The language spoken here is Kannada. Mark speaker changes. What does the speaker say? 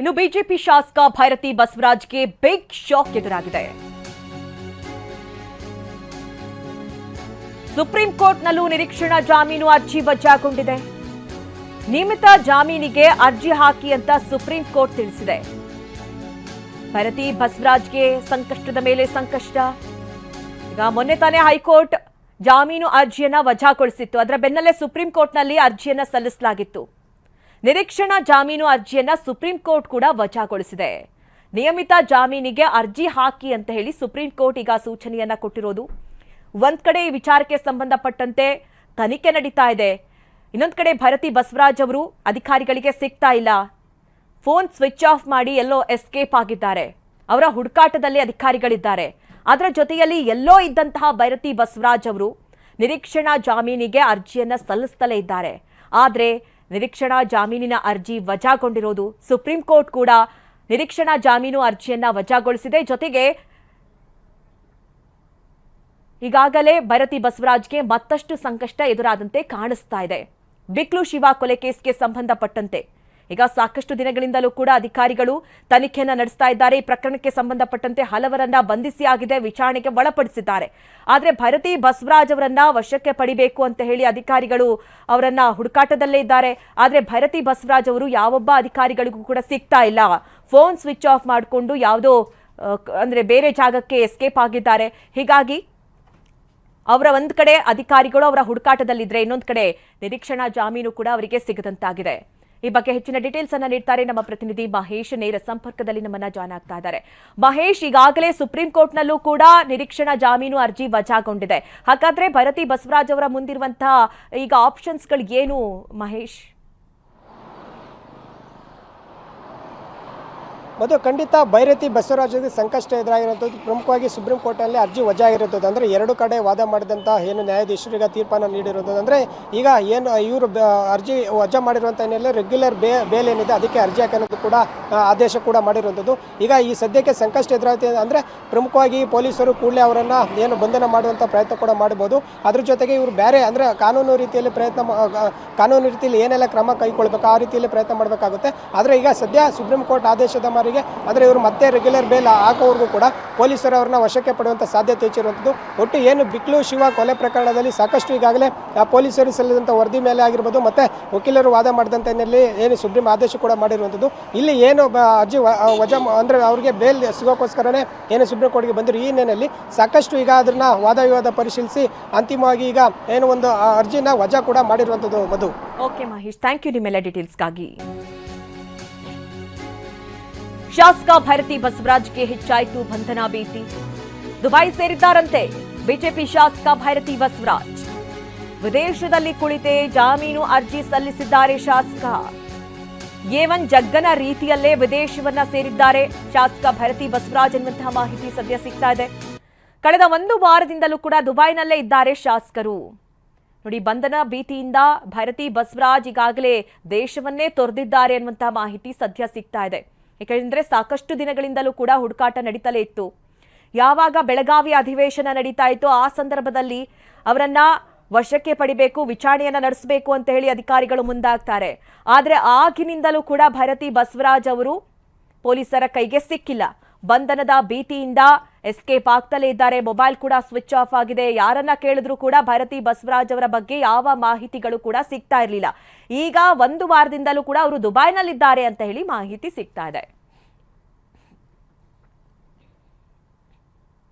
Speaker 1: ಇನ್ನು ಬಿಜೆಪಿ ಶಾಸಕ ಭೈರತಿ ಬಸವರಾಜ್ಗೆ ಬಿಗ್ ಶಾಕ್ ಎದುರಾಗಿದೆ. ಸುಪ್ರೀಂ ಕೋರ್ಟ್ನಲ್ಲೂ ನಿರೀಕ್ಷಣಾ ಜಾಮೀನು ಅರ್ಜಿ ವಜಾಗೊಂಡಿದೆ. ನಿಯಮಿತ ಜಾಮೀನಿಗೆ ಅರ್ಜಿ ಹಾಕಿ ಅಂತ ಸುಪ್ರೀಂ ಕೋರ್ಟ್ ತಿಳಿಸಿದೆ. ಭೈರತಿ ಬಸವರಾಜ್ಗೆ ಸಂಕಷ್ಟದ ಮೇಲೆ ಸಂಕಷ್ಟ. ಈಗ ಮೊನ್ನೆ ತಾನೇ ಹೈಕೋರ್ಟ್ ಜಾಮೀನು ಅರ್ಜಿಯನ್ನ ವಜಾಗೊಳಿಸಿತ್ತು. ಅದರ ಬೆನ್ನಲ್ಲೇ ಸುಪ್ರೀಂ ಕೋರ್ಟ್ನಲ್ಲಿ ಅರ್ಜಿಯನ್ನ ಸಲ್ಲಿಸಲಾಗಿತ್ತು. ನಿರೀಕ್ಷಣಾ ಜಾಮೀನು ಅರ್ಜಿಯನ್ನ ಸುಪ್ರೀಂ ಕೋರ್ಟ್ ಕೂಡ ವಜಾಗೊಳಿಸಿದೆ. ನಿಯಮಿತ ಜಾಮೀನಿಗೆ ಅರ್ಜಿ ಹಾಕಿ ಅಂತ ಹೇಳಿ ಸುಪ್ರೀಂ ಕೋರ್ಟ್ ಈಗ ಸೂಚನೆಯನ್ನ ಕೊಟ್ಟಿರೋದು. ಒಂದ್ ಕಡೆ ಈ ವಿಚಾರಕ್ಕೆ ಸಂಬಂಧಪಟ್ಟಂತೆ ತನಿಖೆ ನಡೀತಾ ಇದೆ. ಇನ್ನೊಂದ್ ಕಡೆ ಭೈರತಿ ಬಸವರಾಜ್ ಅವರು ಅಧಿಕಾರಿಗಳಿಗೆ ಸಿಗ್ತಾ ಇಲ್ಲ. ಫೋನ್ ಸ್ವಿಚ್ ಆಫ್ ಮಾಡಿ ಎಲ್ಲೋ ಎಸ್ಕೇಪ್ ಆಗಿದ್ದಾರೆ. ಅವರ ಹುಡುಕಾಟದಲ್ಲಿ ಅಧಿಕಾರಿಗಳಿದ್ದಾರೆ. ಅದರ ಜೊತೆಯಲ್ಲಿ ಎಲ್ಲೋ ಇದ್ದಂತಹ ಭೈರತಿ ಬಸವರಾಜ್ ಅವರು ನಿರೀಕ್ಷಣಾ ಜಾಮೀನಿಗೆ ಅರ್ಜಿಯನ್ನ ಸಲ್ಲಿಸುತ್ತಲೇ ಇದ್ದಾರೆ. ಆದರೆ ನಿರೀಕ್ಷಣಾ ಜಾಮೀನಿನ ಅರ್ಜಿ ವಜಾಗೊಂಡಿರೋದು. ಸುಪ್ರೀಂ ಕೋರ್ಟ್ ಕೂಡ ನಿರೀಕ್ಷಣಾ ಜಾಮೀನು ಅರ್ಜಿಯನ್ನ ವಜಾಗೊಳಿಸಿದೆ. ಜೊತೆಗೆ ಈಗಾಗಲೇ ಭೈರತಿ ಬಸವರಾಜ್ಗೆ ಮತ್ತಷ್ಟು ಸಂಕಷ್ಟ ಎದುರಾದಂತೆ ಕಾಣಿಸ್ತಾ ಇದೆ. ಬಿಕ್ಲು ಶಿವ ಕೊಲೆ ಕೇಸ್ಗೆ ಸಂಬಂಧಪಟ್ಟಂತೆ ಈಗ ಸಾಕಷ್ಟು ದಿನಗಳಿಂದಲೂ ಕೂಡ ಅಧಿಕಾರಿಗಳು ತನಿಖೆಯನ್ನ ನಡೆಸ್ತಾ ಇದ್ದಾರೆ. ಈ ಪ್ರಕರಣಕ್ಕೆ ಸಂಬಂಧಪಟ್ಟಂತೆ ಹಲವರನ್ನ ಬಂಧಿಸಿ ಆಗಿದೆ, ವಿಚಾರಣೆಗೆ ಒಳಪಡಿಸಿದ್ದಾರೆ. ಆದರೆ ಭೈರತಿ ಬಸವರಾಜ್ ಅವರನ್ನ ವಶಕ್ಕೆ ಪಡಿಬೇಕು ಅಂತ ಹೇಳಿ ಅಧಿಕಾರಿಗಳು ಅವರನ್ನ ಹುಡುಕಾಟದಲ್ಲೇ ಇದ್ದಾರೆ. ಆದರೆ ಭೈರತಿ ಬಸವರಾಜ್ ಅವರು ಯಾವೊಬ್ಬ ಅಧಿಕಾರಿಗಳಿಗೂ ಕೂಡ ಸಿಗ್ತಾ ಇಲ್ಲ. ಫೋನ್ ಸ್ವಿಚ್ ಆಫ್ ಮಾಡಿಕೊಂಡು ಯಾವುದೋ ಅಂದ್ರೆ ಬೇರೆ ಜಾಗಕ್ಕೆ ಎಸ್ಕೇಪ್ ಆಗಿದ್ದಾರೆ. ಹೀಗಾಗಿ ಅವರ ಒಂದ್ ಕಡೆ ಅಧಿಕಾರಿಗಳು ಅವರ ಹುಡುಕಾಟದಲ್ಲಿದ್ರೆ, ಇನ್ನೊಂದು ಕಡೆ ನಿರೀಕ್ಷಣಾ ಜಾಮೀನು ಕೂಡ ಅವರಿಗೆ ಸಿಗದಂತಾಗಿದೆ. ಈ ಬಗ್ಗೆ ಹೆಚ್ಚಿನ ಡೀಟೇಲ್ಸ್ ಅನ್ನ ನೀಡ್ತಾರೆ ನಮ್ಮ ಪ್ರತಿನಿಧಿ ಮಹೇಶ್. ನೇರ ಸಂಪರ್ಕದಲ್ಲಿ ನಮ್ಮನ್ನ ಜಾಯ್ನ್ ಆಗ್ತಾ ಇದ್ದಾರೆ. ಮಹೇಶ್, ಈಗಾಗಲೇ ಸುಪ್ರೀಂ ಕೋರ್ಟ್ನಲ್ಲೂ ಕೂಡ ನಿರೀಕ್ಷಣಾ ಜಾಮೀನು ಅರ್ಜಿ ವಜಾಗೊಂಡಿದೆ. ಹಾಗಾದ್ರೆ ಭೈರತಿ ಬಸವರಾಜ್ ಅವರ ಮುಂದಿರುವಂತಹ ಈಗ ಆಪ್ಷನ್ಸ್ಗಳು ಏನು ಮಹೇಶ್?
Speaker 2: ಮತ್ತು ಖಂಡಿತ ಭೈರತಿ ಬಸವರಾಜ್ಗೆ ಸಂಕಷ್ಟ ಎದುರಾಗಿರುವಂಥದ್ದು ಪ್ರಮುಖವಾಗಿ ಸುಪ್ರೀಂ ಕೋರ್ಟಲ್ಲಿ ಅರ್ಜಿ ವಜಾ ಆಗಿರುತ್ತದೆ. ಅಂದರೆ ಎರಡು ಕಡೆ ವಾದ ಮಾಡಿದಂಥ ಏನು ನ್ಯಾಯಾಧೀಶರಿಗೆ ತೀರ್ಪನ್ನು ನೀಡಿರುತ್ತದೆ. ಅಂದರೆ ಈಗ ಏನು ಇವರು ಅರ್ಜಿ ವಜಾ ಮಾಡಿರುವಂಥ ಹಿನ್ನೆಲೆ ರೆಗ್ಯುಲರ್ ಬೇಲ್ ಏನಿದೆ ಅದಕ್ಕೆ ಅರ್ಜಿ ಹಾಕೋದು ಕೂಡ ಆದೇಶ ಕೂಡ ಮಾಡಿರುವಂಥದ್ದು. ಈಗ ಈ ಸದ್ಯಕ್ಕೆ ಸಂಕಷ್ಟ ಎದುರಾಗ್ತಿದೆ. ಅಂದರೆ ಪ್ರಮುಖವಾಗಿ ಪೊಲೀಸರು ಕೂಡಲೇ ಅವರನ್ನು ಏನು ಬಂಧನ ಮಾಡುವಂಥ ಪ್ರಯತ್ನ ಕೂಡ ಮಾಡ್ಬೋದು. ಅದ್ರ ಜೊತೆಗೆ ಇವರು ಬೇರೆ ಅಂದರೆ ಕಾನೂನು ರೀತಿಯಲ್ಲಿ ಏನೆಲ್ಲ ಕ್ರಮ ಕೈಗೊಳ್ಬೇಕು ಆ ರೀತಿಯಲ್ಲಿ ಪ್ರಯತ್ನ ಮಾಡಬೇಕಾಗುತ್ತೆ. ಆದರೆ ಈಗ ಸದ್ಯ ಸುಪ್ರೀಂ ಕೋರ್ಟ್ ಆದೇಶದ ಮಾರಿಗೆ ಅಂದರೆ ಇವರು ಮತ್ತೆ ರೆಗ್ಯುಲರ್ ಬೇಲ್ ಹಾಕೋವರೆಗೂ ಕೂಡ ಪೊಲೀಸರು ಅವ್ರನ್ನ ವಶಕ್ಕೆ ಪಡೆಯುವಂಥ ಸಾಧ್ಯತೆ ಹೆಚ್ಚಿರುವಂಥದ್ದು. ಒಟ್ಟು ಏನು ಬಿಕ್ಲು ಶಿವ ಕೊಲೆ ಪ್ರಕರಣದಲ್ಲಿ ಸಾಕಷ್ಟು ಈಗಾಗಲೇ ಪೊಲೀಸರು ಸಲ್ಲಿಸಿದಂಥ ವರದಿ ಮೇಲೆ ಆಗಿರ್ಬೋದು ಮತ್ತು ವಕೀಲರು ವಾದ ಮಾಡಿದಂಥ ಹಿನ್ನೆಲೆಯಲ್ಲಿ ಏನು ಸುಪ್ರೀಂ ಆದೇಶ ಕೂಡ ಮಾಡಿರುವಂಥದ್ದು. ಇಲ್ಲಿ ಏನು ಅರ್ಜಿ ವಜಾ ಅಂದರೆ ಅವರಿಗೆ ಬೇಲ್ ಸಿಗೋಕ್ಕೋಸ್ಕರನೇ ಏನು ಸುಪ್ರೀಂ ಕೋರ್ಟ್ಗೆ ಬಂದರು. ಈ ಹಿನ್ನೆಲೆಯಲ್ಲಿ ಸಾಕಷ್ಟು ಈಗ ಅದನ್ನ ವಾದ ವಿವಾದ ಪರಿಶೀಲಿಸಿ ಅಂತಿಮವಾಗಿ ಈಗ ಏನು ಒಂದು ಅರ್ಜಿನ ವಜಾ ಕೂಡ ಮಾಡಿರುವಂಥದ್ದು. ಮಧು.
Speaker 1: ಓಕೆ ಮಹೇಶ್, ಥ್ಯಾಂಕ್ ಯು ನಿಮ್ಮೆಲ್ಲ ಡೀಟೇಲ್ಸ್ಗಾಗಿ. ಶಾಸಕ ಭೈರತಿ ಬಸವರಾಜ್ಗೆ ಹೆಚ್ಚಾಯಿತು ಬಂಧನ ಭೀತಿ. ದುಬೈ ಸೇರಿದ್ದಾರಂತೆ ಬಿಜೆಪಿ ಶಾಸಕ ಭೈರತಿ ಬಸವರಾಜ್. ವಿದೇಶದಲ್ಲಿ ಕುಳಿತೇ ಜಾಮೀನು ಅರ್ಜಿ ಸಲ್ಲಿಸಿದ್ದಾರೆ ಶಾಸಕ. ಏವನ್ ಜಗ್ಗನ ರೀತಿಯಲ್ಲೇ ವಿದೇಶವನ್ನ ಸೇರಿದ್ದಾರೆ ಶಾಸಕ ಭೈರತಿ ಬಸವರಾಜ್ ಎನ್ನುವಂತಹ ಮಾಹಿತಿ ಸದ್ಯ ಸಿಗ್ತಾ ಇದೆ. ಕಳೆದ 1 ವಾರದಿಂದಲೂ ಕೂಡ ದುಬೈನಲ್ಲೇ ಇದ್ದಾರೆ ಶಾಸಕರು. ನೋಡಿ, ಬಂಧನ ಭೀತಿಯಿಂದ ಭೈರತಿ ಬಸವರಾಜ್ ಈಗಾಗಲೇ ದೇಶವನ್ನೇ ತೊರೆದಿದ್ದಾರೆ ಎನ್ನುವಂತಹ ಮಾಹಿತಿ ಸದ್ಯ ಸಿಗ್ತಾ ಇದೆ. ಯಾಕೆಂದ್ರೆ ಸಾಕಷ್ಟು ದಿನಗಳಿಂದಲೂ ಕೂಡ ಹುಡುಕಾಟ ನಡೀತಲೇ ಇತ್ತು. ಯಾವಾಗ ಬೆಳಗಾವಿ ಅಧಿವೇಶನ ನಡೀತಾ ಇತ್ತು ಆ ಸಂದರ್ಭದಲ್ಲಿ ಅವರನ್ನ ವಶಕ್ಕೆ ಪಡಿಬೇಕು, ವಿಚಾರಣೆಯನ್ನ ನಡೆಸಬೇಕು ಅಂತ ಹೇಳಿ ಅಧಿಕಾರಿಗಳು ಮುಂದಾಗ್ತಾರೆ. ಆದ್ರೆ ಆಗಿನಿಂದಲೂ ಕೂಡ ಭೈರತಿ ಬಸವರಾಜ್ ಅವರು ಪೊಲೀಸರ ಕೈಗೆ ಸಿಕ್ಕಿಲ್ಲ. ಬಂಧನದ ಭೀತಿಯಿಂದ ಎಸ್ಕೇಪ್ ಆಗ್ತಲೇ ಇದ್ದಾರೆ. ಮೊಬೈಲ್ ಕೂಡ ಸ್ವಿಚ್ ಆಫ್ ಆಗಿದೆ. ಯಾರನ್ನ ಕೇಳಿದ್ರು ಕೂಡ ಭೈರತಿ ಬಸವರಾಜ್ ಅವರ ಬಗ್ಗೆ ಯಾವ ಮಾಹಿತಿಗಳು ಕೂಡ ಸಿಗ್ತಾ ಇರಲಿಲ್ಲ. ಈಗ 1 ವಾರದಿಂದಲೂ ಕೂಡ ಅವರು ದುಬೈನಲ್ಲಿದ್ದಾರೆ ಅಂತ ಹೇಳಿ ಮಾಹಿತಿ ಸಿಗ್ತಾ ಇದೆ.